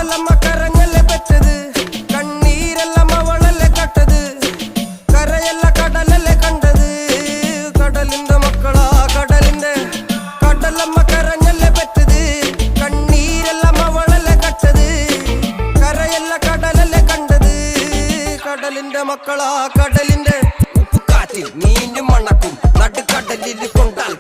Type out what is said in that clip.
കടലമ്മ കരഞ്ഞല്ലേ പെറ്റത്, കണ്ണീരെല്ലാം അവളല്ലേ കട്ടത്, കരയല്ല കടലല്ലേ കണ്ടത്. കടലിന്റെ മക്കളാ കടലിന്റെ, കടലമ്മ കരഞ്ഞല്ലേ പെറ്റത്, കണ്ണീരെല്ലാം അവളല്ലേ കട്ടത്, കരയല്ല കടലല്ലേ കണ്ടത്. കടലിന്റെ മക്കളാ കടലിന്റെ, ഉപ്പുകാറ്റിൽ മീനും മണക്കും, നടുക്കടലിൽ കൊണ്ടാൽ